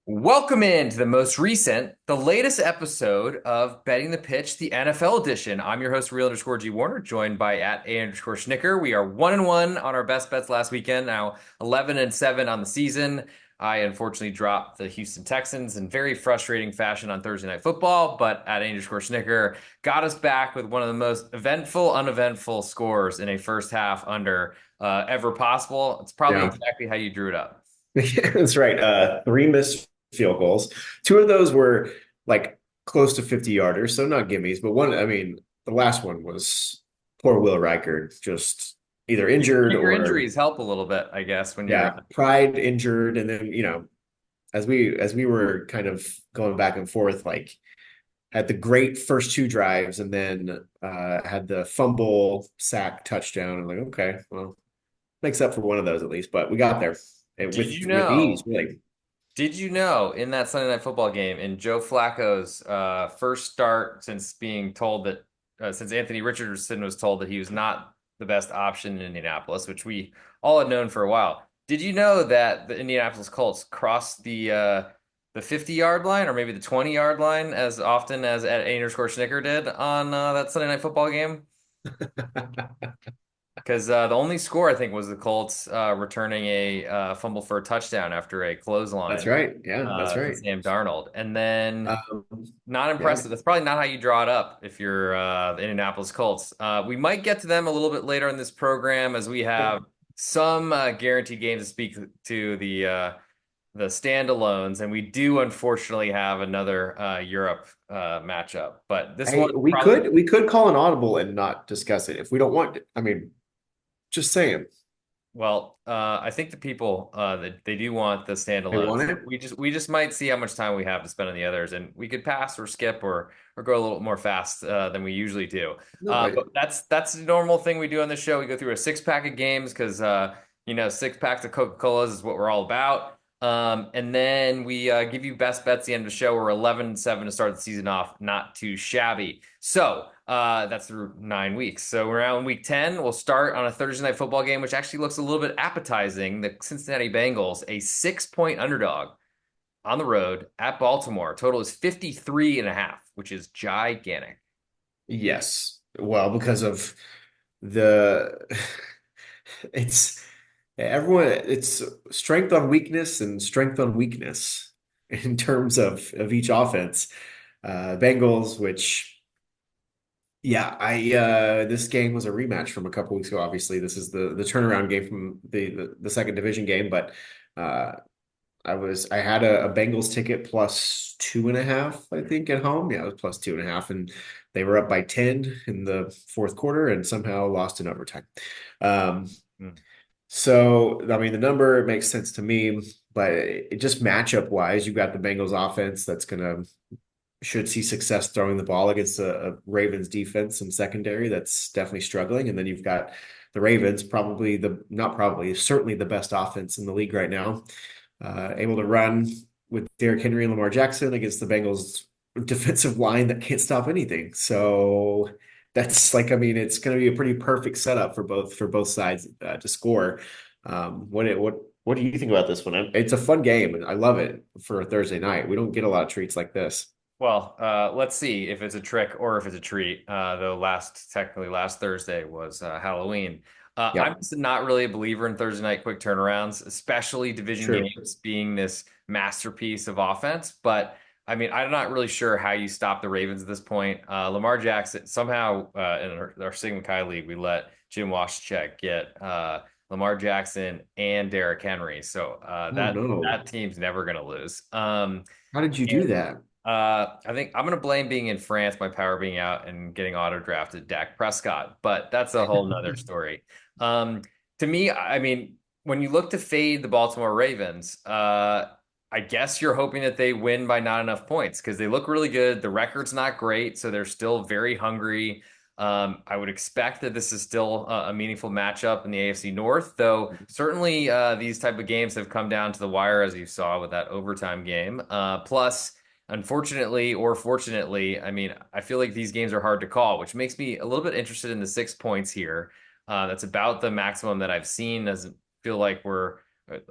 Welcome into the most recent, the latest episode of Betting the Pitch, the NFL edition. I'm your host, Real_G Warner, joined by @A_Schnicker. We are 1-1 on our best bets last weekend, now 11-7 on the season. I unfortunately dropped the Houston Texans in very frustrating fashion on Thursday Night Football, but @A_Schnicker got us back with one of the most eventful, uneventful scores in a first half under ever possible. It's probably Yeah, exactly how you drew it up. that's right. Three missed field goals. Two of those were like close to 50 yarders, so not gimmies. But one, I mean, the last one was poor Will Riker, just either injured Kicker or injuries help a little bit, I guess, when you're yeah, pride injured, and then as we were kind of going back and forth, like had the great first two drives, and then had the fumble sack touchdown. I'm like, okay, well, makes up for one of those at least, but we got there Did you with ease, know? really. Did you know in that Sunday Night Football game, in Joe Flacco's first start since being told that, since Anthony Richardson was told that he was not the best option in Indianapolis, which we all had known for a while. Did you know that the Indianapolis Colts crossed the 50-yard line or maybe the 20-yard line as often as @A_Schnicker did on that Sunday Night Football game? Because the only score I think was the Colts returning a fumble for a touchdown after a That's clothesline right. Yeah, that's to right. Sam Darnold, and then Um, not yeah. impressive. That's probably not how you draw it up if you're the Indianapolis Colts. We might get to them a little bit later in this program as we have some guaranteed games to speak to the standalones, and we do unfortunately have another Europe matchup. But this one Hey, we probably could we could call an audible and not discuss it if we don't want it. I mean, just saying. Well, I think the people they do want the They standalones. want it? We just might see how much time we have to spend on the others, and we could pass or skip or go a little more fast than we usually do. No, But that's the normal thing we do on the show. We go through a six pack of games because six packs of Coca-Colas is what we're all about. And then we give you best bets at the end of the show. We're 11-7 to start the season off, not too shabby. So. That's through 9 weeks. So we're now in week 10. We'll start on a Thursday night football game, which actually looks a little bit appetizing. The Cincinnati Bengals, a 6-point underdog on the road at Baltimore. Total is 53.5, which is gigantic. yes. Well, because of the it's everyone it's strength on weakness and strength on weakness in terms of each offense. Bengals, which yeah, I this game was a rematch from a couple weeks ago. Obviously, this is the turnaround game from the second division game, but uh I had a Bengals ticket plus 2.5, I think, at home. Yeah, it was plus 2.5, and they were up by 10 in the fourth quarter and somehow lost in overtime. Um, Hmm. so I mean the number makes sense to me, but it just matchup wise, you've got the Bengals offense that's gonna should see success throwing the ball against a Ravens defense and secondary that's definitely struggling. And then you've got the Ravens, probably the not probably, certainly the best offense in the league right now, able to run with Derrick Henry and Lamar Jackson against the Bengals defensive line that can't stop anything. So that's like, I mean, it's going to be a pretty perfect setup for both sides to score. What do you think about this one? It's a fun game, and I love it for a Thursday night. We don't get a lot of treats like this. Well, let's see if it's a trick or if it's a treat. Though technically last Thursday was Halloween. I'm Yep, just not really a believer in Thursday night quick turnarounds, especially division true. games being this masterpiece of offense. But I mean, I'm not really sure how you stop the Ravens at this point. Lamar Jackson somehow in our Sigma Chi League, we let Jim Washcheck get Lamar Jackson and Derrick Henry. So Oh no. that team's never going to lose. How did you do that? I think I'm gonna blame being in France, my power being out, and getting auto drafted Dak Prescott, but that's a whole nother story. Um, to me, I mean, when you look to fade the Baltimore Ravens, I guess you're hoping that they win by not enough points because they look really good. The record's not great, so they're still very hungry. I would expect that this is still a meaningful matchup in the AFC North, though certainly these type of games have come down to the wire, as you saw with that overtime game. Plus. Unfortunately or fortunately, I mean, I feel like these games are hard to call, which makes me a little bit interested in the 6 points here. That's about the maximum that I've seen. Doesn't feel like we're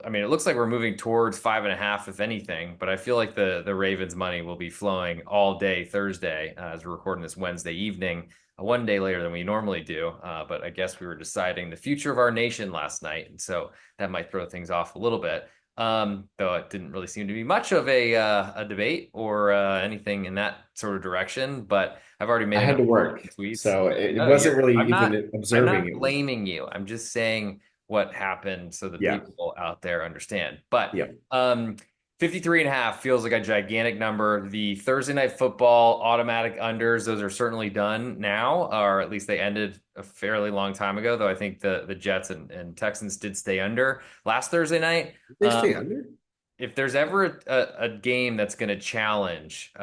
I mean, it looks like we're moving towards 5.5, if anything, but I feel like the Ravens money will be flowing all day Thursday as we're recording this Wednesday evening, one day later than we normally do. But I guess we were deciding the future of our nation last night, and so that might throw things off a little bit. Though it didn't really seem to be much of a debate or anything in that sort of direction. But I've already I made had enough to work, tweets. so it No, wasn't really I'm not. even I'm observing not it. blaming you. I'm just saying what happened so that Yeah, people out there understand. But yeah. um, 53 and a half feels like a gigantic number. The Thursday night football automatic unders, those are certainly done now, or at least they ended a fairly long time ago, though I think the Jets and Texans did stay under last Thursday night. They stay under. If there's ever a game that's going to challenge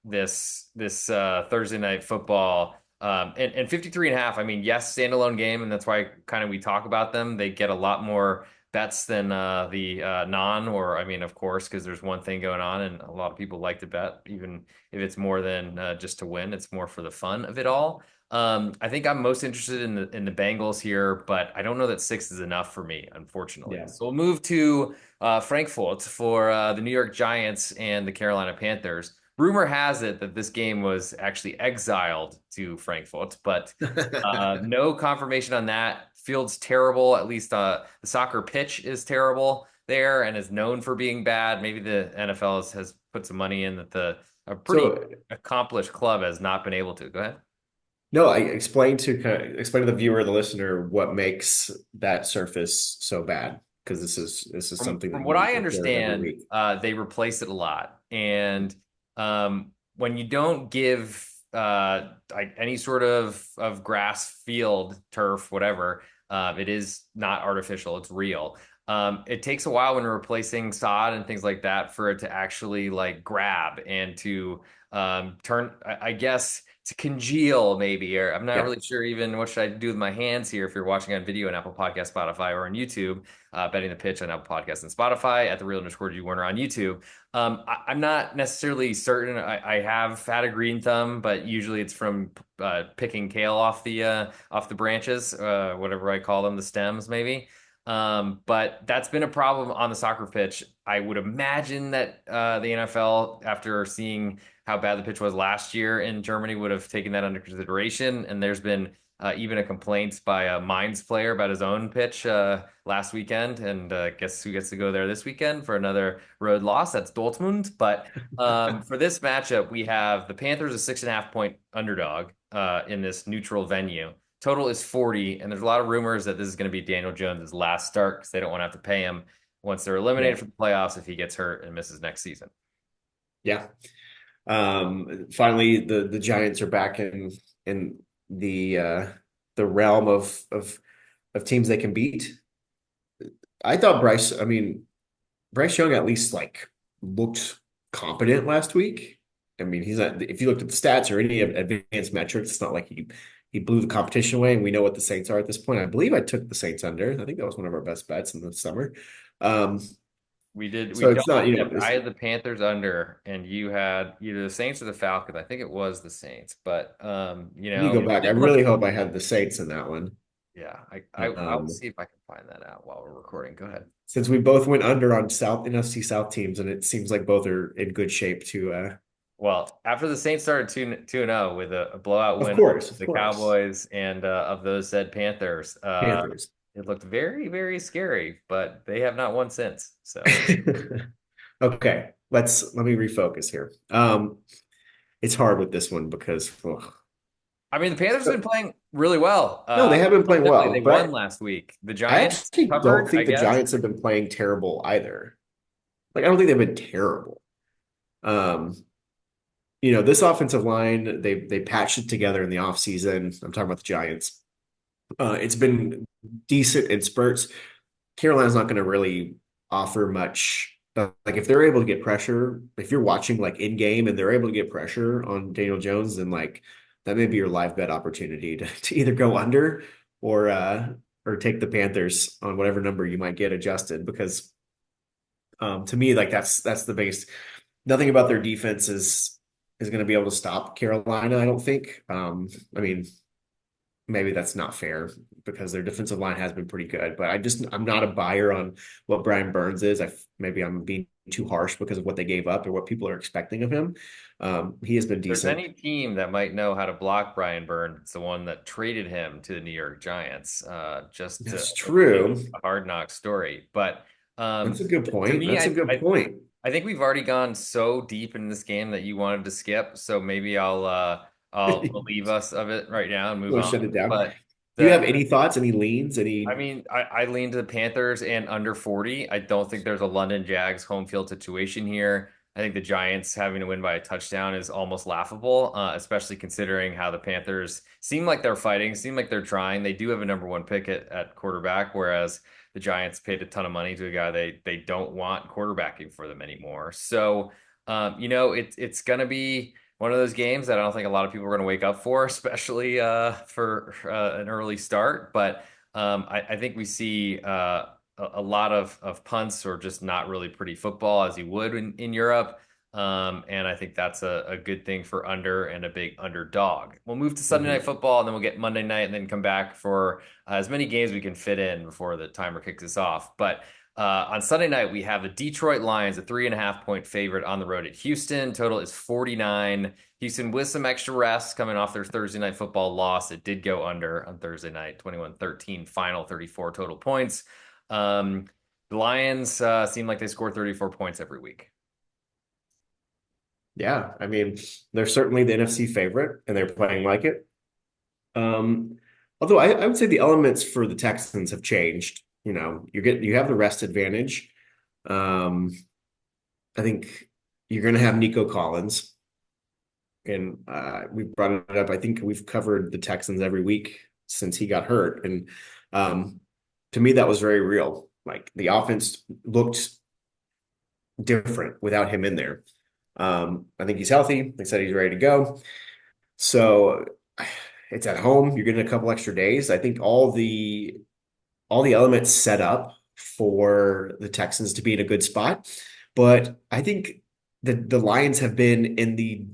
this Thursday night football and 53 and a half, I mean, yes, standalone game, and that's why kind of we talk about them. They get a lot more bets than the non, or I mean, of course, because there's one thing going on, and a lot of people like to bet, even if it's more than just to win. It's more for the fun of it all. I think I'm most interested in the Bengals here, but I don't know that 6 is enough for me, unfortunately. Yeah. So we'll move to Frankfurt for the New York Giants and the Carolina Panthers. Rumor has it that this game was actually exiled to Frankfurt, but no confirmation on that. Field's terrible. At least the soccer pitch is terrible there and is known for being bad. Maybe the NFL has put some money in that the a pretty So accomplished club has not been able to. Go ahead. no, I explain to the viewer, the listener, what makes that surface so bad. Because this is something From that what you I observe every understand, week. they replace it a lot, and when you don't give like any sort of grass, field, turf, whatever, it is not artificial; it's real. It takes a while when you're replacing sod and things like that for it to actually like grab and to turn. I guess to congeal maybe, or I'm not Yeah. really sure even what should I do with my hands here if you're watching on video on Apple Podcast, Spotify, or on YouTube. Betting the Pitch on Apple Podcasts and Spotify, at the real underscore G Warner on YouTube. I'm not necessarily certain. I have had a green thumb, but usually it's from picking kale off the branches, whatever I call them, the stems maybe. But that's been a problem on the soccer pitch. I would imagine that the NFL, after seeing how bad the pitch was last year in Germany, would have taken that under consideration. And there's been even a complaint by a Mainz player about his own pitch last weekend. And guess who gets to go there this weekend for another road loss? That's Dortmund. But for this matchup, we have the Panthers a 6.5 point underdog in this neutral venue. Total is 40, and there's a lot of rumors that this is going to be Daniel Jones' last start because they don't want to have to pay him once they're Yeah. eliminated from the playoffs if he gets hurt and misses next season. Yeah. Finally, the Giants are back in the realm of teams they can beat. I thought Bryce Young at least like looked competent last week. I mean, he's not. If you looked at the stats or any advanced metrics, it's not like he blew the competition away. And we know what the Saints are at this point. I believe I took the Saints under. I think that was one of our best bets in the summer. Um, We so it's not, double you know, dipped. I had the Panthers under, and you had either the Saints or the Falcons. I think it was the Saints, but let me go it back. I did look. really hope I had the Saints in that one. Yeah, I'll Um, see if I can find that out while we're recording. Go ahead. since we both went under on South NFC South teams, and it seems like both are in good shape to Well, after the Saints started 2-0 with a blowout of win over course, of the course. Cowboys and of those said Panthers, Panthers. it looked very, very scary, but they have not won since. So, Okay, let me refocus here. It's hard with this one because ugh. I mean, the Panthers have been playing really well. No, they have been playing Simply, they well, won but last week. The I Giants actually don't covered, I think the guess. Giants have been playing terrible either. Like I don't think they've been terrible. Um, this offensive line, they patched it together in the offseason. I'm talking about the Giants. It's been decent in spurts. Carolina's not going to really offer much. Like if they're able to get pressure, if you're watching like in game and they're able to get pressure on Daniel Jones, then like that may be your live bet opportunity to either go under or take the Panthers on whatever number you might get adjusted. Because to me, like that's the biggest. Nothing about their defense is going to be able to stop Carolina. I don't think. I mean, maybe that's not fair because their defensive line has been pretty good. But I'm not a buyer on what Brian Burns is. Maybe I'm being too harsh because of what they gave up or what people are expecting of him. He has been There's decent. any team that might know how to block Brian Burns, it's the one that traded him to the New York Giants. Just to That's make true. a hard knock story. But That's a good to point. me, That's a good point. I think we've already gone so deep in this game that you wanted to skip. So maybe I'll relieve us of it right now and move We'll on. shut it down. But Do you have the any thoughts, any leans, I any? mean, I lean to the Panthers and under 40. I don't think there's a London Jags home field situation here. I think the Giants having to win by a touchdown is almost laughable, especially considering how the Panthers seem like they're fighting, seem like they're trying. They do have a number one pick at quarterback, whereas the Giants paid a ton of money to a guy they don't want quarterbacking for them anymore. So, it's gonna be one of those games that I don't think a lot of people are going to wake up for, especially for an early start. But I think we see a lot of punts or just not really pretty football as you would in Europe. And I think that's a good thing for under and a big underdog. We'll move to Sunday Night Mhm. Football and then we'll get Monday night and then come back for as many games we can fit in before the timer kicks us off. But on Sunday night, we have the Detroit Lions, a 3.5 point favorite on the road at Houston. Total is 49. Houston with some extra rest coming off their Thursday night football loss. It did go under on Thursday night, 21-13, final 34 total points. The Lions seem like they score 34 points every week. Yeah, I mean, they're certainly the NFC favorite, and they're playing like it. Um, Although I would say the elements for the Texans have changed. You have the rest advantage. Um, I think you're going to have Nico Collins, and we brought it up. I think we've covered the Texans every week since he got hurt, and to me that was very real. Like the offense looked different without him in there. I think he's healthy. They said he's ready to go. So it's at home. You're getting a couple extra days. I think all the elements set up for the Texans to be in a good spot. But I think the Lions have been in the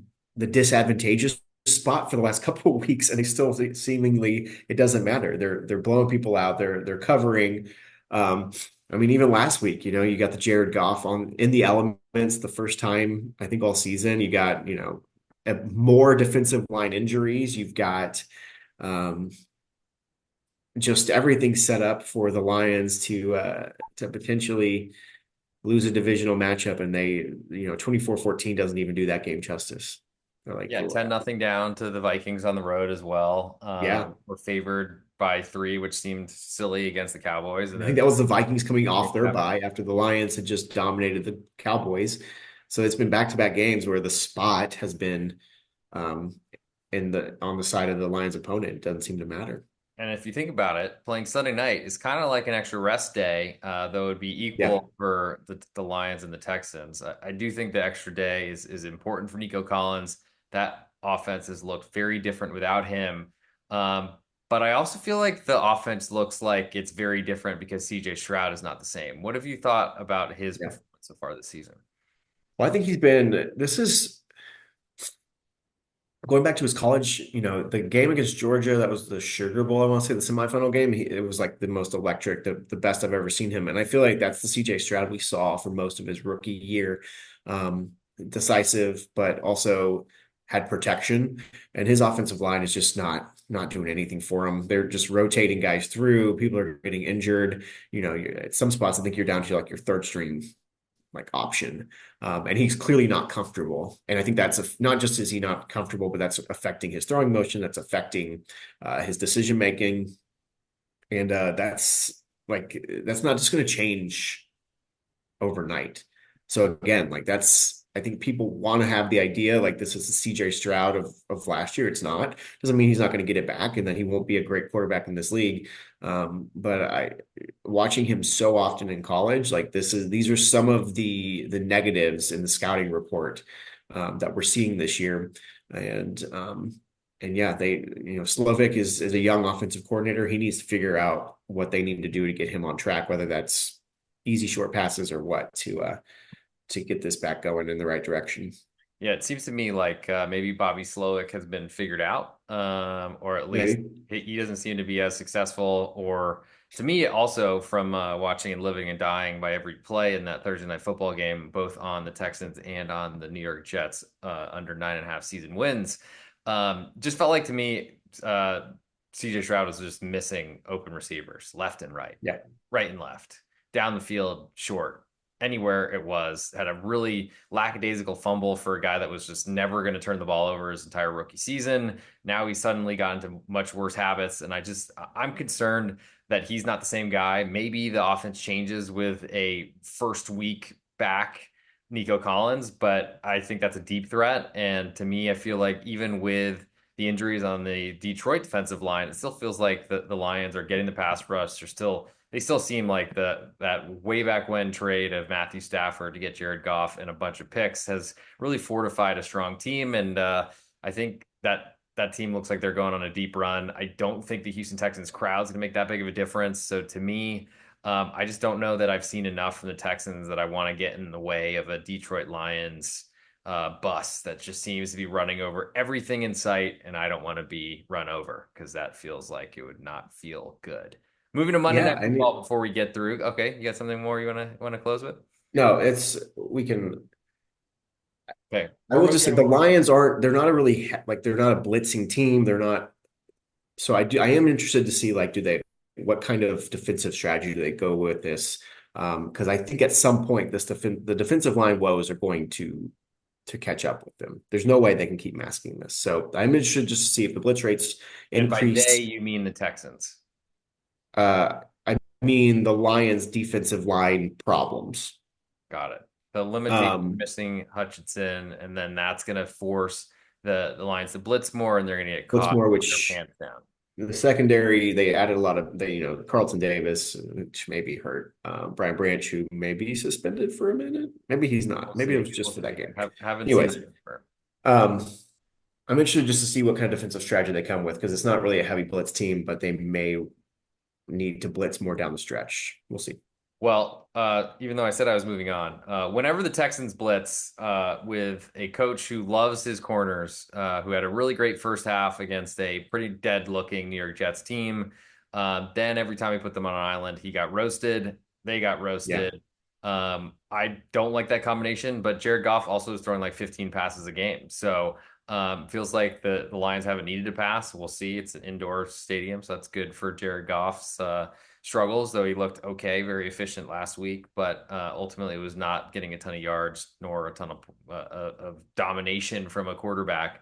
disadvantageous spot for the last couple of weeks, and they still seemingly it doesn't matter. They're blowing people out. They're covering. I mean, even last week, you got the Jared Goff on in the elements the first time I think all season. You got more defensive line injuries. You've got um, just everything set up for the Lions to potentially lose a divisional matchup, and 24-14 doesn't even do that game justice. They're like, Yeah, well, 10-0 down to the Vikings on the road as well. yeah, We're favored by 3, which seemed silly against the Cowboys. And I think then that was the Vikings coming off things their happened. bye after the Lions had just dominated the Cowboys. So it's been back-to-back games where the spot has been um, on the side of the Lions opponent. It doesn't seem to matter. And if you think about it, playing Sunday night is kind of like an extra rest day, though it would be Yeah. equal for the Lions and the Texans. I do think the extra day is important for Nico Collins. That offense has looked very different without him. Um, but I also feel like the offense looks like it's very different because CJ Stroud is not the same. What have you thought about his Yeah. performance so far this season? Well, I think this is going back to his college, the game against Georgia, that was the Sugar Bowl, I want to say the semifinal game. It was like the most electric, the best I've ever seen him. And I feel like that's the CJ Stroud we saw for most of his rookie year. Decisive, but also had protection. And his offensive line is just not doing anything for him. They're just rotating guys through. People are getting injured. At some spots, I think you're down to like your third string like option. And he's clearly not comfortable. And I think not just is he not comfortable, but that's affecting his throwing motion. That's affecting his decision making. And that's not just going to change overnight. So again, like I think people want to have the idea like this is the CJ Stroud of last year. It's not. Doesn't mean he's not going to get it back and that he won't be a great quarterback in this league. But watching him so often in college, like these are some of the negatives in the scouting report that we're seeing this year. And yeah, Slovic is a young offensive coordinator. He needs to figure out what they need to do to get him on track, whether that's easy short passes or what to get this back going in the right direction. Yeah, it seems to me like maybe Bobby Slowick has been figured out, or at least Maybe. he doesn't seem to be as successful. Or to me, also from watching and living and dying by every play in that Thursday night football game, both on the Texans and on the New York Jets under 9.5 season wins, just felt like to me CJ Stroud was just missing open receivers left and right, Yeah. right and left, down the field, short anywhere it was. Had a really lackadaisical fumble for a guy that was just never going to turn the ball over his entire rookie season. Now he suddenly got into much worse habits. And I'm concerned that he's not the same guy. Maybe the offense changes with a first week back Nico Collins, but I think that's a deep threat. And to me, I feel like even with the injuries on the Detroit defensive line, it still feels like the Lions are getting the pass rush. They still seem like that way back when trade of Matthew Stafford to get Jared Goff and a bunch of picks has really fortified a strong team. And I think that team looks like they're going on a deep run. I don't think the Houston Texans crowd's going to make that big of a difference. So to me, I just don't know that I've seen enough from the Texans that I want to get in the way of a Detroit Lions bus that just seems to be running over everything in sight. And I don't want to be run over because that feels like it would not feel good. Moving to Monday Yeah. Night I Football mean, before we get through. Okay, you got something more you want to close with? no, it's we can. Okay, I we're will moving just say to the week one. Lions aren't. They're not a really like they're not a blitzing team. They're not. So I am interested to see like do they what kind of defensive strategy do they go with this? Because I think at some point the defensive line woes are going to catch up with them. There's no way they can keep masking this. So I'm interested just to see if the blitz rates And by they, increase. you mean the Texans. I mean the Lions' defensive line problems. Got it. The limitation Um, missing Hutchinson, and then that's going to force the Lions to blitz more, and they're going to get what's caught more, with their which pants down. the secondary, they added a lot of Carlton Davis, which may be hurt. Brian Branch, who may be suspended for a minute. Maybe he's not. We'll Maybe it see. was We'll just for that see. game. Haven't seen Anyways, that confirmed. um, I'm interested just to see what kind of defensive strategy they come with because it's not really a heavy blitz team, but they may need to blitz more down the stretch. We'll see. Well, even though I said I was moving on, whenever the Texans blitz with a coach who loves his corners, who had a really great first half against a pretty dead-looking New York Jets team, then every time he put them on an island, he got roasted. They got Yeah. roasted. I don't like that combination, but Jared Goff also is throwing like 15 passes a game. So feels like the Lions haven't needed to pass. We'll see. It's an indoor stadium, so that's good for Jared Goff's struggles, though he looked okay, very efficient last week, but ultimately was not getting a ton of yards nor a ton of domination from a quarterback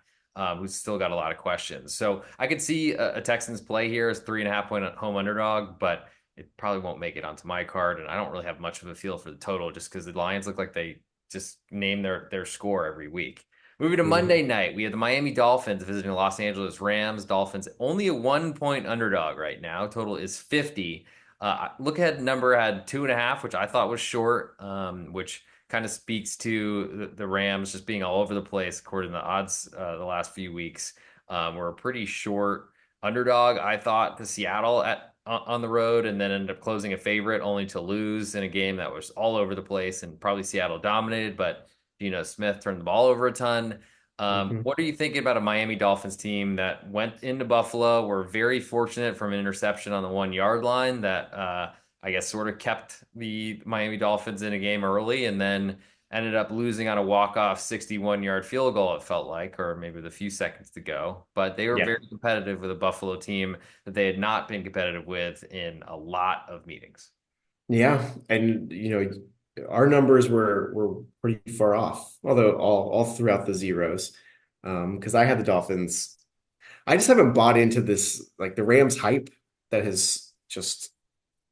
who's still got a lot of questions. So I could see a Texans play here as 3.5 point home underdog, but it probably won't make it onto my card. And I don't really have much of a feel for the total just because the Lions look like they just name their score every week. Moving to Monday Mhm. night, we have the Miami Dolphins visiting the Los Angeles Rams. Dolphins only a 1 point underdog right now. Total is 50. Look ahead number had 2.5, which I thought was short, which kind of speaks to the Rams just being all over the place according to the odds the last few weeks. Were a pretty short underdog. I thought the Seattle on the road and then ended up closing a favorite only to lose in a game that was all over the place and probably Seattle dominated, but Geno Smith turned the ball over a ton. Mhm. What are you thinking about a Miami Dolphins team that went into Buffalo, were very fortunate from an interception on the 1 yard line that I guess sort of kept the Miami Dolphins in a game early and then ended up losing on a walk-off 61-yard field goal, it felt like, or maybe with a few seconds to go. But they were Yeah. very competitive with a Buffalo team that they had not been competitive with in a lot of meetings. Yeah. And our numbers were pretty far off, although all throughout the zeros. Because I had the Dolphins. I just haven't bought into this like the Rams hype that has just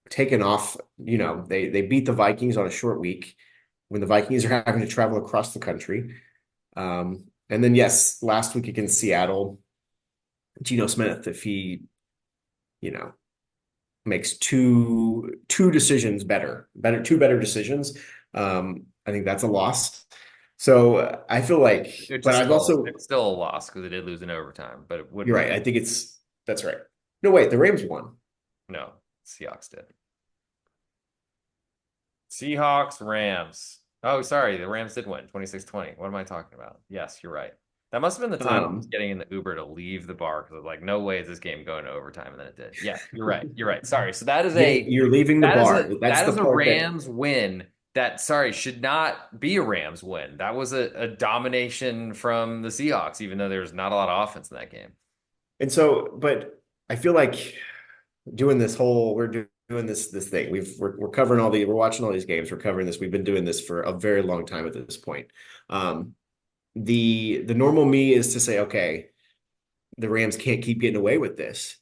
taken off. They beat the Vikings on a short week when the Vikings are having to travel across the country. And then yes, last week against Seattle, Geno Smith, if he, you know, makes two decisions two better decisions, I think that's a loss. So I feel like, It's a but I've still also, it's still a loss because they did lose in overtime, but it you're wouldn't right. be I think that's right. No, wait, the Rams won. no, Seahawks did. Seahawks, Rams. Oh, sorry. The Rams did win 26-20. What am I talking about? Yes, you're right. That must have been the time I was Um, getting in the Uber to leave the bar because I was like, no way is this game going to overtime, and then it did. Yeah, you're right. You're right. Sorry. So that is yeah, a you're leaving the that is a bar. That's that the is a part that, Rams win that sorry should not be a Rams win. That was a domination from the Seahawks, even though there's not a lot of offense in that game. and so, but I feel like doing this whole, doing this thing. We're covering we're watching all these games. We're covering this. We've been doing this for a very long time at this point. Um, the normal me is to say, okay, the Rams can't keep getting away with this.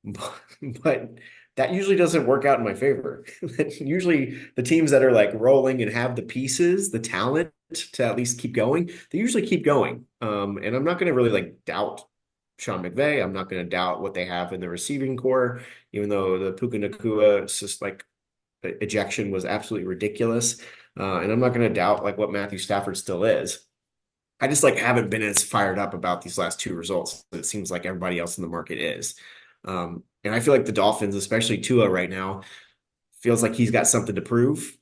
But that usually doesn't work out in my favor. Usually the teams that are like rolling and have the pieces, the talent to at least keep going, they usually keep going. And I'm not going to really like doubt Sean McVay. I'm not going to doubt what they have in the receiving core, even though the Puka Nakua just like ejection was absolutely ridiculous. And I'm not going to doubt like what Matthew Stafford still is. I just like haven't been as fired up about these last two results. It seems like everybody else in the market is. And I feel like the Dolphins, especially Tua right now, feels like he's got something to prove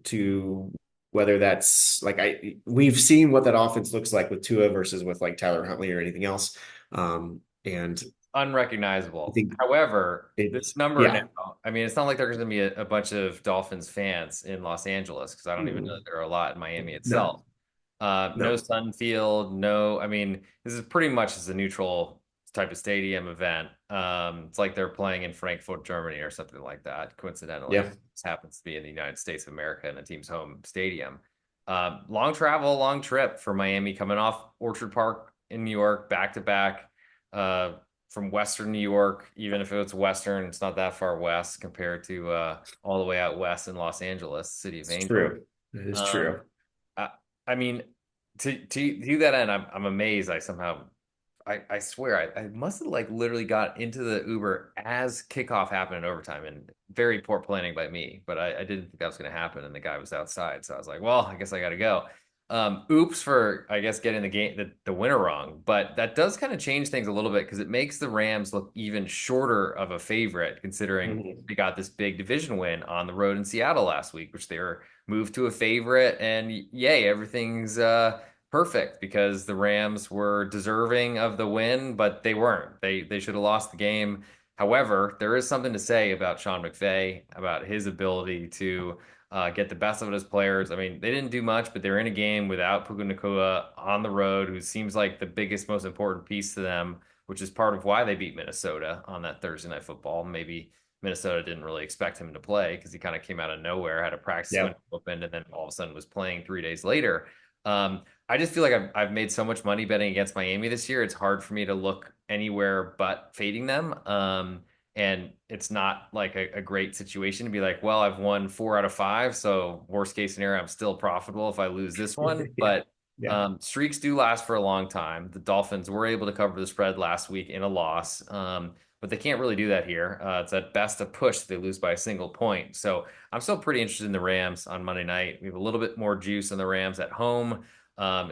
to whether that's like we've seen what that offense looks like with Tua versus with like Tyler Huntley or anything else. And I Unrecognizable. think However, this it's number yeah, now, I mean, it's not like there's going to be a bunch of Dolphins fans in Los Angeles because I don't even know that there are a lot in Miami itself. no, No no, Sun Field, no. I mean, this is pretty much just a neutral type of stadium event. It's like they're playing in Frankfurt, Germany, or something like that. Coincidentally, yeah, this happens to be in the United States of America and a team's home stadium. Long travel, long trip for Miami, coming off Orchard Park in New York, back to back. Uh, from Western New York, even if it's Western, it's not that far west compared to all the way out west in Los Angeles, City of it's Angels. true. It is Um, true. I, I mean, to that end, I'm amazed. I swear I must have like literally got into the Uber as kickoff happened in overtime, and very poor planning by me. But I didn't think that was going to happen, and the guy was outside, so I was like, well, I guess I got to go. Oops for I guess getting the winner wrong, but that does kind of change things a little bit because it makes the Rams look even shorter of a favorite considering Mhm. they got this big division win on the road in Seattle last week, which they were moved to a favorite, and yay, everything's perfect because the Rams were deserving of the win, but they weren't. They should have lost the game. However, there is something to say about Sean McVay, about his ability to get the best of his players. I mean, they didn't do much, but they're in a game without Puka Nacua on the road, who seems like the biggest, most important piece to them, which is part of why they beat Minnesota on that Thursday Night Football. Maybe Minnesota didn't really expect him to play because he kind of came out of nowhere, had a practice Yeah. window opened, and then all of a sudden was playing 3 days later. I just feel like I've made so much money betting against Miami this year. It's hard for me to look anywhere but fading them. And it's not like a great situation to be like, well, I've won 4 out of 5, so worst case scenario, I'm still profitable if I lose this one. Yeah. But Yeah. streaks do last for a long time. The Dolphins were able to cover the spread last week in a loss. But they can't really do that here. It's at best a push. They lose by a single point. So I'm still pretty interested in the Rams on Monday night. We have a little bit more juice on the Rams at home,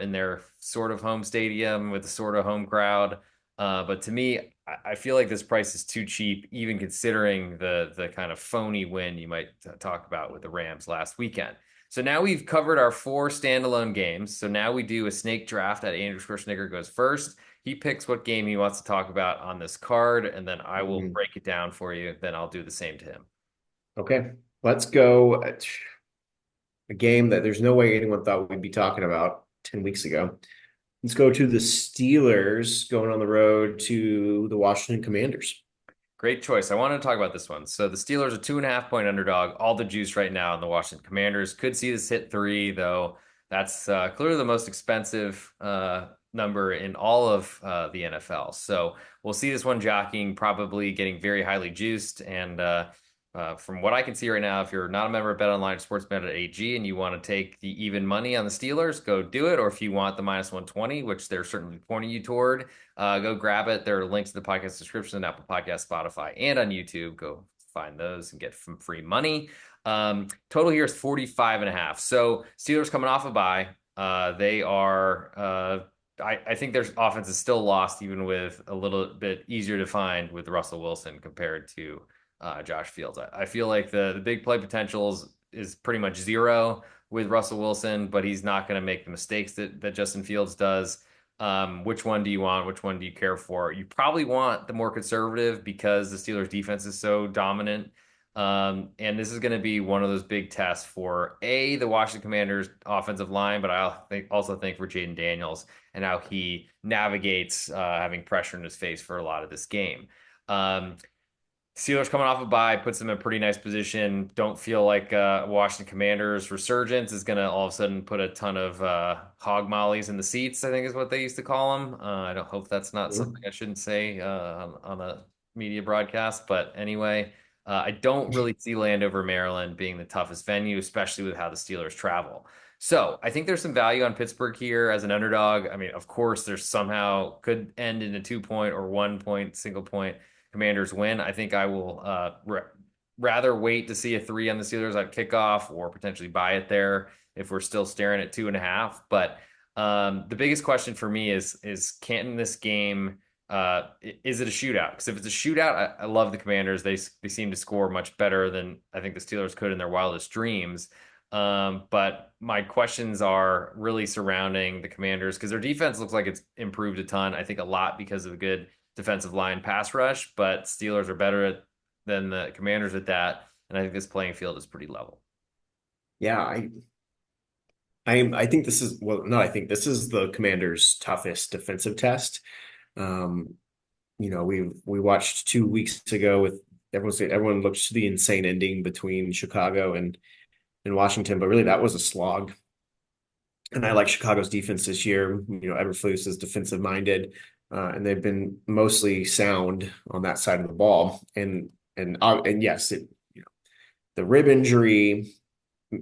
in their sort of home stadium with a sort of home crowd. But to me, I feel like this price is too cheap, even considering the kind of phony win you might talk about with the Rams last weekend. So now we've covered our 4 standalone games. So now we do a snake draft that Andrew Schwarzenegger goes first. He picks what game he wants to talk about on this card, and then I will Mhm. break it down for you. Then I'll do the same to him. Okay. Let's go. A game that there's no way anyone thought we'd be talking about 10 weeks ago. Let's go to the Steelers going on the road to the Washington Commanders. Great choice. I wanted to talk about this one. So the Steelers are 2.5 point underdog. All the juice right now in the Washington Commanders. Could see this hit 3, though. That's clearly the most expensive number in all of the NFL. So we'll see this one jockeying, probably getting very highly juiced. And from what I can see right now, if you're not a member of BetOnline SportsBetting.ag and you want to take the even money on the Steelers, go do it. Or if you want the minus 120, which they're certainly pointing you toward, go grab it. There are links to the podcast description, Apple Podcast, Spotify, and on YouTube. Go find those and get some free money. Total here is 45 and a half. So Steelers coming off a bye. They are, I think their offense is still lost, even with a little bit easier to find with Russell Wilson compared to Josh Fields. I feel like the big play potential is pretty much zero. with Russell Wilson, but he's not going to make the mistakes that Justin Fields does. Which one do you want? Which one do you care for? You probably want the more conservative because the Steelers defense is so dominant. And this is going to be one of those big tests for the Washington Commanders offensive line, but also think for Jaden Daniels and how he navigates having pressure in his face for a lot of this game. Um, Steelers coming off a bye puts them in a pretty nice position. Don't feel like Washington Commanders resurgence is going to all of a sudden put a ton of hog mollies in the seats, I think is what they used to call them. I don't hope that's not something I shouldn't say on a media broadcast. But anyway, I don't really see Landover, Maryland being the toughest venue, especially with how the Steelers travel. So I think there's some value on Pittsburgh here as an underdog. I mean, of course, there's somehow could end in a 2 point or 1 point, single point Commanders win. I think I will rather wait to see a three on the Steelers at kickoff or potentially buy it there if we're still staring at 2.5. But the biggest question for me is can this game is it a shootout? Because if it's a shootout, I love the Commanders. They seem to score much better than I think the Steelers could in their wildest dreams. But my questions are really surrounding the Commanders because their defense looks like it's improved a ton. I think a lot because of a good defensive line pass rush, but Steelers are better than the Commanders at that. And I think this playing field is pretty level. Yeah, I think this is well, no, I think this is the Commanders' toughest defensive test. Um, we watched 2 weeks ago with everyone looks to the insane ending between Chicago and Washington, but really that was a slog. And I like Chicago's defense this year. Eberflus is defensive minded, and they've been mostly sound on that side of the ball. And yes, the rib injury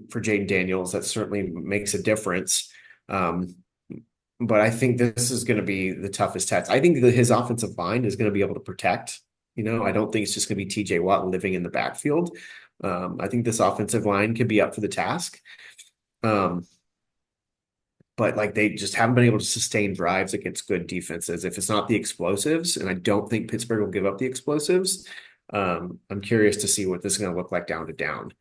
for Jaden Daniels that certainly makes a difference. Um, but I think this is going to be the toughest test. I think that his offensive line is going to be able to protect. I don't think it's just going to be TJ Watt living in the backfield. I think this offensive line could be up for the task. Um, but like they just haven't been able to sustain drives against good defenses. If it's not the explosives, and I don't think Pittsburgh will give up the explosives, I'm curious to see what this is going to look like down to down.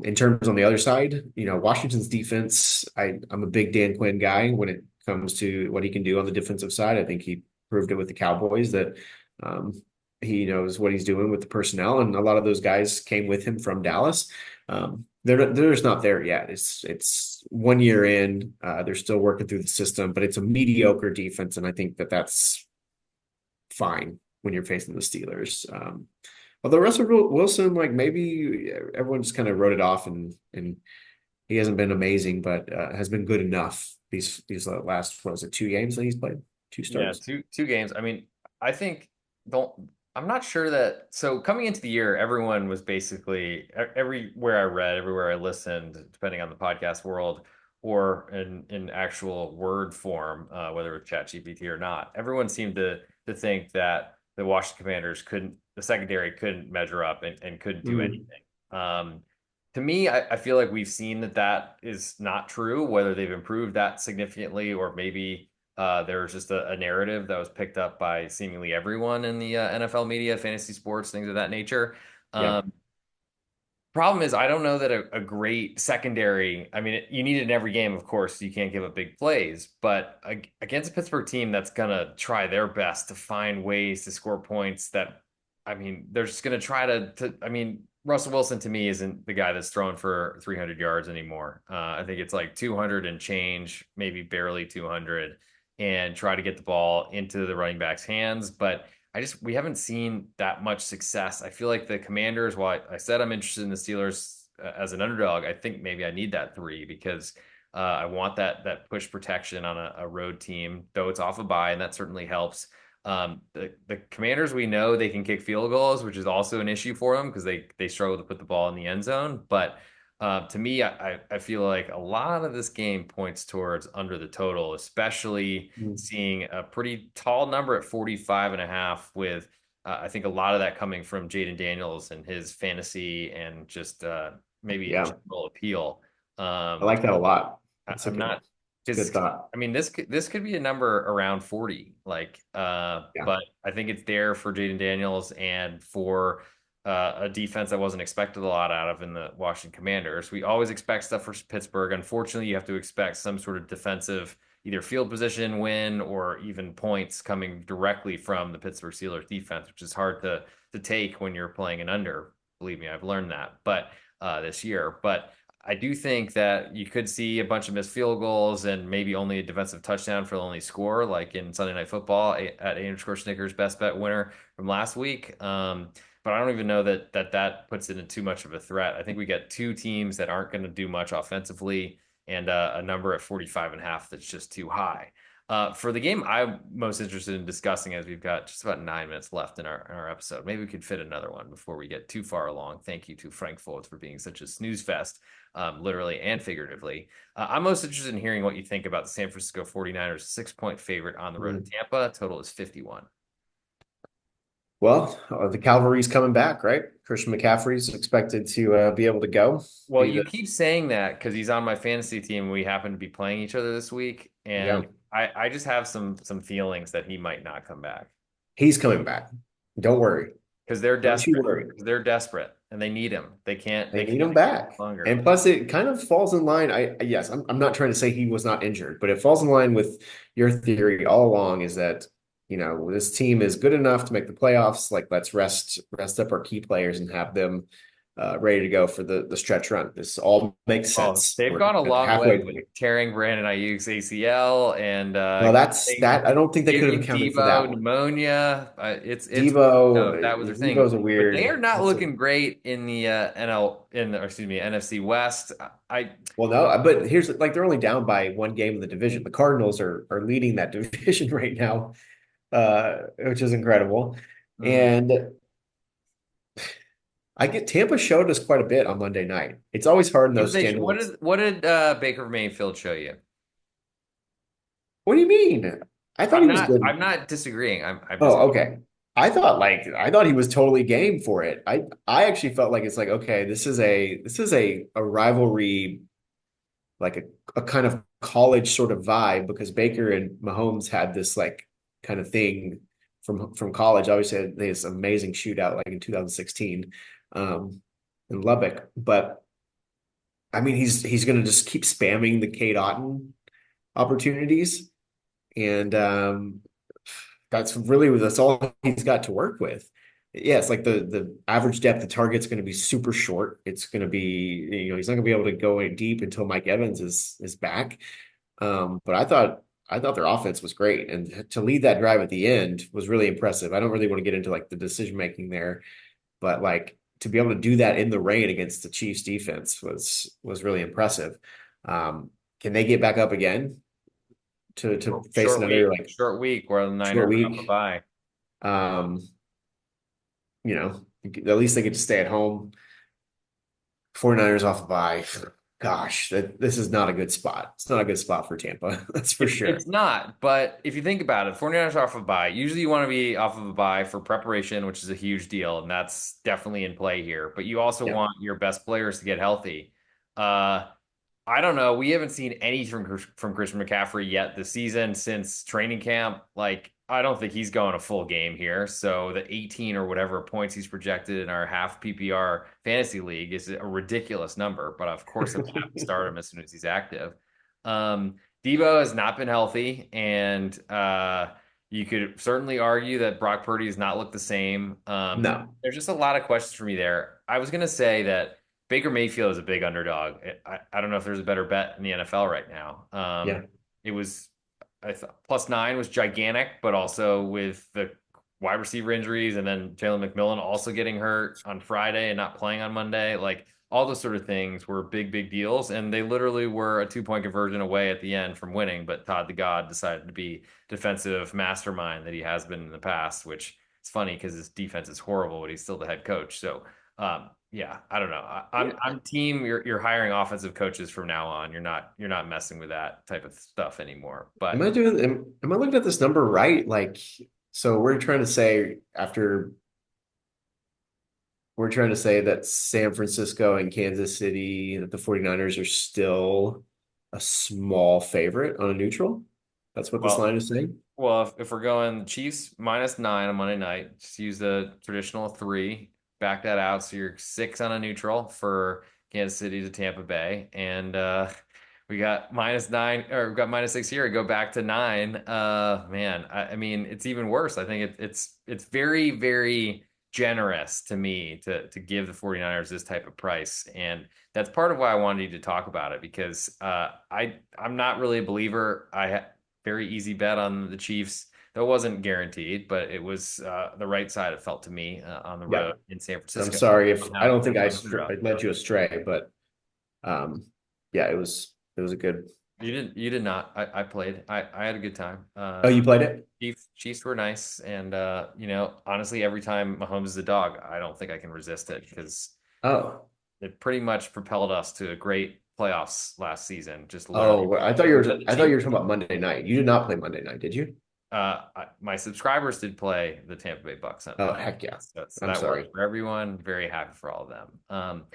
In terms on the other side, Washington's defense, I'm a big Dan Quinn guy when it comes to what he can do on the defensive side. I think he proved it with the Cowboys that um, he knows what he's doing with the personnel, and a lot of those guys came with him from Dallas. They're just not there yet. It's 1 year in. They're still working through the system, but it's a mediocre defense, and I think that that's fine when you're facing the Steelers. Although Russell Wilson, like maybe everyone just kind of wrote it off, and he hasn't been amazing, but has been good enough these last what was it 2 games that he's played, two Yeah, starts. two games. I mean, I think don't. I'm not sure that. So coming into the year, everyone was basically everywhere I read, everywhere I listened, depending on the podcast world or in actual word form, whether it was ChatGPT or not. Everyone seemed to think that the Washington Commanders the secondary couldn't measure up and couldn't do Mm, anything. To me, I feel like we've seen that is not true, whether they've improved that significantly or maybe there was just a narrative that was picked up by seemingly everyone in the NFL media, fantasy sports, things of that nature. yeah. Um, Problem is, I don't know that a great secondary. I mean, you need it in every game, of course. You can't give up big plays, but against a Pittsburgh team that's gonna try their best to find ways to score points. I mean, they're just gonna try to. I mean, Russell Wilson to me isn't the guy that's throwing for 300 yards anymore. I think it's like 200 and change, maybe barely 200, and try to get the ball into the running back's hands, but. We haven't seen that much success. I feel like the Commanders, while I said I'm interested in the Steelers as an underdog, I think maybe I need that three because I want that push protection on a road team, though it's off a bye, and that certainly helps. The Commanders, we know they can kick field goals, which is also an issue for them because they struggle to put the ball in the end zone. But to me, I feel like a lot of this game points towards under the total, especially Mm, seeing a pretty tall number at 45.5 with I think a lot of that coming from Jaden Daniels and his fantasy and just maybe yeah. general appeal. I Um, like that a lot. That's a I'm not good because thought. I mean this could be a number around 40 Yeah. but I think it's there for Jaden Daniels and for a defense that wasn't expected a lot out of in the Washington Commanders. We always expect stuff for Pittsburgh. Unfortunately, you have to expect some sort of defensive, either field position win or even points coming directly from the Pittsburgh Steelers defense, which is hard to take when you're playing an under. Believe me, I've learned that. But this year, but I do think that you could see a bunch of missed field goals and maybe only a defensive touchdown for the only score, like in Sunday Night Football at _Snickers best bet winner from last week. But I don't even know that puts it in too much of a threat. I think we get two teams that aren't going to do much offensively and a number at 45.5 that's just too high. For the game I'm most interested in discussing, as we've got just about 9 minutes left in our episode. Maybe we could fit another one before we get too far along. Thank you to Frank Foltz for being such a snooze fest, literally and figuratively. I'm most interested in hearing what you think about the San Francisco 49ers 6-point favorite on the road in Tampa. Total is 51. Well, the cavalry's coming back, right? Christian McCaffrey's expected to be able to go. Well, Be you the keep saying that because he's on my fantasy team and we happen to be playing each other this week. yeah, And I just have some feelings that he might not come back he's coming back. Don't worry. because they're Don't you desperate. worry. Because they're desperate and they need him. They They can't need him ignore back. it longer. And plus, it kind of falls in line. I'm not trying to say he was not injured, but it falls in line with your theory all along is that, this team is good enough to make the playoffs. Like, let's rest up our key players and have them ready to go for the stretch run. This all makes Oh, sense. they've We're gone a at the long way halfway with point. tearing Brandon Ayuk's ACL and Well, that's giving that. I don't think they could have accounted for that Debo one. pneumoniya. It's no, that was their thing. Devo's a But they weird. are not That's a looking great in the or excuse me, NFC West. I Well, no, but here's like they're only down by one game in the division. The Cardinals are leading that division right now, which is incredible. mhm. And I get Tampa showed us quite a bit on Monday night. It's always hard in What did those they? standalones. What did Baker Mayfield show you? What do you mean? I thought he was good. I'm not disagreeing. I'm just Oh, okay. I thought he was totally game for it. I actually felt like it's like okay, this is a rivalry like a kind of college sort of vibe because Baker and Mahomes had this like kind of thing from college. Obviously, had this amazing shootout like in 2016 in Lubbock. But I mean, he's going to just keep spamming the Kate Otten opportunities, and that's all he's got to work with. Yeah, it's like the average depth of target's going to be super short. It's going to be, he's not going to be able to go in deep until Mike Evans is back. But I thought their offense was great, and to lead that drive at the end was really impressive. I don't really want to get into like the decision making there, but like to be able to do that in the rain against the Chiefs defense was really impressive. Can they get back up again to face another like short week where the short Niners are off a week? bye. Um, at least they get to stay at home. 49ers off a bye. Gosh, this is not a good spot. It's not a good spot for Tampa. That's for sure. It's not, but if you think about it, 49ers are off of a bye. Usually you want to be off of a bye for preparation, which is a huge deal, and that's definitely in play here. But you also Yeah. want your best players to get healthy. Uh, I don't know. We haven't seen any from Christian McCaffrey yet this season since training camp. Like, I don't think he's going a full game here. So the 18 or whatever points he's projected in our half PPR fantasy league is a ridiculous number. But of course, I'm gonna have to start him as soon as he's active. Debo has not been healthy, and you could certainly argue that Brock Purdy has not looked the same. No. There's just a lot of questions for me there. I was gonna say that Baker Mayfield is a big underdog. I don't know if there's a better bet in the NFL right now. Yeah. It was, I thought +9 was gigantic, but also with the wide receiver injuries and then Jalen McMillan also getting hurt on Friday and not playing on Monday, like all those sort of things were big deals. And they literally were a 2-point conversion away at the end from winning. But Todd the God decided to be defensive mastermind that he has been in the past, which is funny because his defense is horrible, but he's still the head coach. So yeah, I don't know. Yeah. I'm team. You're hiring offensive coaches from now on. You're not messing with that type of stuff anymore. Am But I doing am I looking at this number right? Like, so we're trying to say that San Francisco and Kansas City, that the 49ers are still a small favorite on a neutral. That's what this well, line is saying. if we're going Chiefs -9 on Monday night, just use the traditional three. back that out. So you're 6 on a neutral for Kansas City to Tampa Bay. And we got -9, or we got -6 here. Go back to 9. Man, I mean, it's even worse. I think it's very, very generous to me to give the 49ers this type of price. And that's part of why I wanted you to talk about it, because I'm not really a believer. I had very easy bet on the Chiefs. That wasn't guaranteed, but it was the right side, it felt to me, on the Yeah. road in San I'm Francisco. sorry if I don't think Have an underdog. I led you astray, but um, yeah, it was a good. You did not. I played. I had a good time. Oh, you played it? Chiefs were nice, and honestly, every time Mahomes is a dog, I don't think I can resist it, because Oh, it pretty much propelled us to a great playoffs last season. Just literally, oh, the I thought you team. were talking about Monday night. You did not play Monday night, did you? My subscribers did play the Tampa Bay Bucks on Oh, Monday, heck yeah. so I'm that worked sorry. for everyone. Very happy for all of them.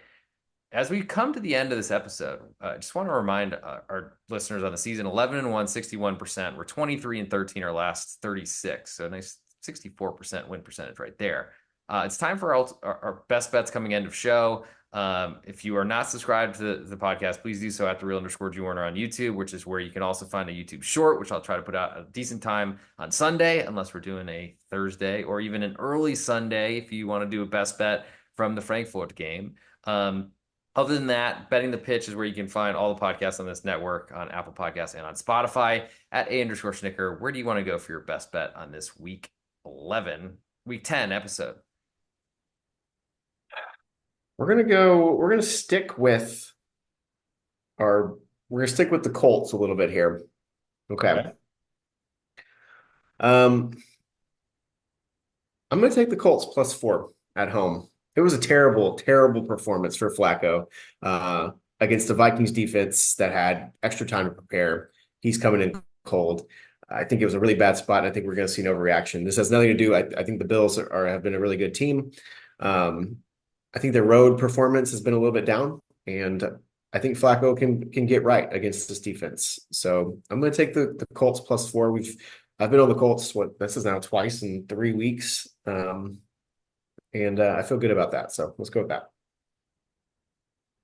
As we come to the end of this episode, I just want to remind our listeners on the season: 11-1, 61%. We're 23-13 our last 36, so a nice 64% win percentage right there. It's time for our best bets coming end of show. If you are not subscribed to the podcast, please do so at the real_G Warner on YouTube, which is where you can also find a YouTube short, which I'll try to put out at a decent time on Sunday, unless we're doing a Thursday or even an early Sunday if you want to do a best bet from the Frankfurt game. Other than that, Betting the Pitch is where you can find all the podcasts on this network, on Apple Podcasts and on Spotify at A_Schnicker. Where do you want to go for your best bet on this week 10 episode? We're gonna stick with our, we're gonna stick with the Colts a little bit here. Okay. Okay. Um, I'm gonna take the Colts +4 at home. It was a terrible, terrible performance for Flacco uh, against the Vikings defense that had extra time to prepare. He's coming in cold. I think it was a really bad spot, and I think we're going to see an overreaction. This has nothing to do. I think the Bills have been a really good team. Um, I think their road performance has been a little bit down, and I think Flacco can get right against this defense. So I'm going to take the Colts +4. I've been on the Colts. This is now twice in 3 weeks. And I feel good about that. So let's go with that.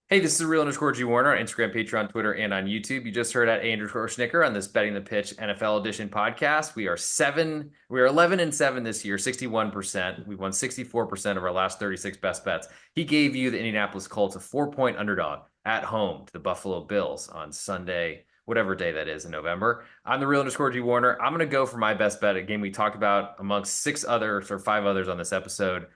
Hey, this is real_G Warner on Instagram, Patreon, Twitter, and on YouTube. You just heard at A_Schnicker on this Betting the Pitch NFL edition podcast. We are 11-7 this year, 61%. We won 64% of our last 36 best bets. He gave you the Indianapolis Colts a 4-point underdog at home to the Buffalo Bills on Sunday, whatever day that is in November. I'm the real_G Warner. I'm going to go for my best bet, a game we talked about amongst 5 others on this episode,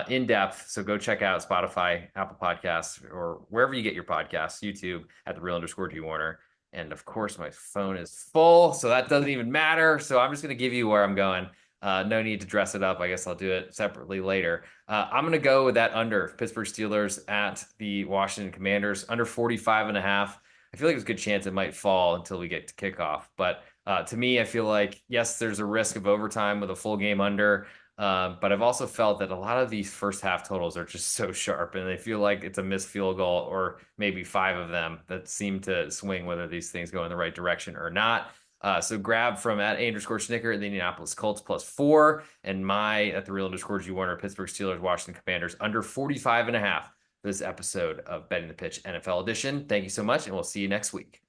in depth. So go check out Spotify, Apple Podcasts, or wherever you get your podcasts, YouTube at the real_G Warner. And of course, my phone is full, so that doesn't even matter. So I'm just going to give you where I'm going. No need to dress it up. I guess I'll do it separately later. I'm going to go with that under Pittsburgh Steelers at the Washington Commanders, under 45.5. I feel like there's a good chance it might fall until we get to kickoff. But to me, I feel like, yes, there's a risk of overtime with a full game under. But I've also felt that a lot of these first half totals are just so sharp, and they feel like it's a missed field goal or maybe 5 of them that seem to swing whether these things go in the right direction or not. So grab from at A_Schnicker the Indianapolis Colts +4, and my at the real_G Warner Pittsburgh Steelers Washington Commanders under 45.5 for this episode of Betting the Pitch NFL edition. Thank you so much, and we'll see you next week.